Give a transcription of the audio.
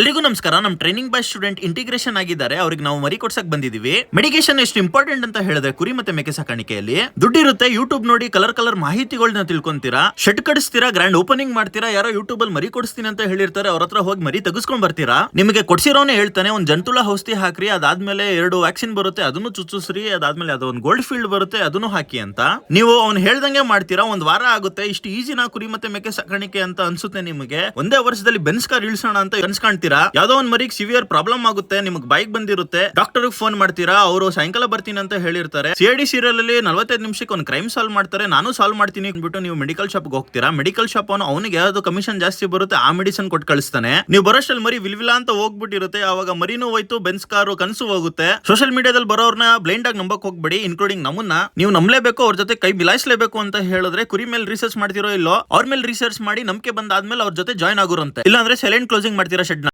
ಎಲ್ರಿಗೂ ನಮಸ್ಕಾರ. ನಮ್ಮ ಟ್ರೈನಿಂಗ್ ಬಾಯ್ ಸ್ಟೂಡೆಂಟ್ ಇಂಟಿಗ್ರೇಷನ್ ಆಗಿದ್ದಾರೆ. ಅವ್ರಿಗೆ ನಾವು ಮರಿ ಕೊಡ್ಸಕ್ ಬಂದಿದೀವಿ. ಮೆಡಿಕೇಶನ್ ಎಷ್ಟು ಇಂಪಾರ್ಟೆಂಟ್ ಅಂತ ಹೇಳಿದ್ರೆ ಕುರಿ ಮತ್ತೆ ಮೇಕೆ ಸಾಕಾಣಿಕೆಯಲ್ಲಿ ದುಡ್ಡಿರುತ್ತೆ. ಯೂಟ್ಯೂಬ್ ನೋಡಿ ಕಲರ್ ಮಾಹಿತಿಗಳನ್ನ ತಿಳ್ಕೊಂತೀರಾ, ಶೆಡ್ ಕಡಿಸ್ತೀರಾ, ಗ್ರ್ಯಾಂಡ್ ಓಪನಿಂಗ್ ಮಾಡ್ತೀರಾ. ಯಾರೋ ಯೂಟ್ಯೂಬ್ ಅಲ್ಲಿ ಮರಿ ಕೊಡಿಸ್ತೀನಿ ಅಂತ ಹೇಳಿರ್ತಾರೆ, ಅವ್ರ ಹತ್ರ ಹೋಗಿ ಮರಿ ತೆಗೆಸ್ಕೊಂಡ್ ಬರ್ತೀರಾ. ನಿಮಗೆ ಕೊಡ್ಸಿರೋನೇ ಹೇಳ್ತಾನೆ ಒಂದ್ ಜಂತುಳ ಔಷಧಿ ಹಾಕ್ರಿ, ಅದಾದ್ಮೇಲೆ 2 ವ್ಯಾಕ್ಸಿನ್ ಬರುತ್ತೆ ಅದನ್ನು ಚುಚ್ಚುಸ್ರಿ, ಅದಾದ್ಮೇಲೆ ಅದೊಂದು ಗೋಲ್ಡ್ ಫೀಲ್ಡ್ ಬರುತ್ತೆ ಅದನ್ನು ಹಾಕಿ ಅಂತ. ನೀವು ಅವ್ನು ಹೇಳ್ದಂಗೆ ಮಾಡ್ತೀರಾ. ಒಂದ್ ವಾರ ಆಗುತ್ತೆ. ಇಷ್ಟು ಈಜಿನ ಕುರಿ ಮತ್ತೆ ಮೇಕೆ ಸಾಕಾಣಿಕೆ ಅಂತ ಅನ್ಸುತ್ತೆ ನಿಮಗೆ. ಒಂದೇ ವರ್ಷದಲ್ಲಿ ಬೆನ್ಸ್ ಕಾರ್ ಇಳಿಸೋಣ ಅಂತ ಅನ್ಸ್ಕಾಣ್ತೀರಾ. ಯಾವ್ದೋ ಒಂದ್ ಮರಿಗೆ ಸಿವಿಯರ್ ಪ್ರಾಬ್ಲಮ್ ಆಗುತ್ತೆ, ನಿಮ್ಗೆ ಬೈಕ್ ಬಂದಿರುತ್ತೆ, ಡಾಕ್ಟರ್ ಫೋನ್ ಮಾಡ್ತೀರಾ, ಅವರು ಸಾಯಂಕಾಲ ಬರ್ತೀನಿ ಅಂತ ಹೇಳಿರ್ತಾರೆ. CID ಸೀರಿಯಲ್ ಅಲ್ಲಿ 45 ನಿಮಿಷಕ್ಕೆ ಒಂದು ಕ್ರೈಮ್ ಸಾಲ್ವ್ ಮಾಡ್ತಾರೆ. ನಾನು ಸಾಲ್ವ್ ಮಾಡ್ತೀನಿ ಅಂದ್ಬಿಟ್ಟು ನೀವು ಮೆಡಿಕಲ್ ಶಾಪ್ಗೆ ಹೋಗ್ತೀರಾ. ಮೆಡಿಕಲ್ ಶಾಪ್ ಅವನಿಗೆ ಯಾವ್ದು ಕಮಿಷನ್ ಜಾಸ್ತಿ ಬರುತ್ತೆ ಆ ಮೆಡಿಸಿನ್ ಕೊಟ್ಟು ಕಳಿಸ್ತಾನೆ. ನೀವು ಬರೋಷ್ಟಲ್ಲಿ ಮರಿ ವಿಲ್ವಿಲಾ ಅಂತ ಹೋಗ್ಬಿಟ್ಟಿರುತ್ತೆ. ಅವಾಗ ಮರಿನೂ ಹೋಯ್ತು, ಬೆನ್ಸ್ ಕಾರು ಕನಸು ಹೋಗುತ್ತೆ. ಸೋಷಿಯಲ್ ಮೀಡಿಯಾದಲ್ಲಿ ಬರೋರ್ನ ಬ್ಲೈಂಡ್ ಆಗಿ ನಂಬಕ್ ಹೋಗ್ಬೇಡಿ, ಇನ್ಕ್ಲೂಡಿಂಗ್ ನಮ್ಮನ್ನ. ನೀವು ನಂಬಲೇಬೇಕು, ಅವ್ರ ಜೊತೆ ಕೈ ಬಿಲಾಯಿಸಲೇಬೇಕು ಅಂತ ಹೇಳಿದ್ರೆ ಕುರಿ ಮೇಲೆ ರಿಸರ್ಚ್ ಮಾಡ್ತಿರೋ ಇಲ್ಲೋ ಅವ್ರ ಮೇಲೆ ರಿಸರ್ಚ್ ಮಾಡಿ ನಂಬಿಕೆ ಬಂದಾದ್ಮೇಲೆ ಅವ್ರ ಜೊತೆ ಜಾಯ್ನ್ ಆಗುರಂತೆ. ಇಲ್ಲಾಂದ್ರೆ ಸೈಲೆಂಟ್ ಕ್ಲೋಸಿಂಗ್ ಮಾಡ್ತೀರಾ ಶೆಡ್ ನ.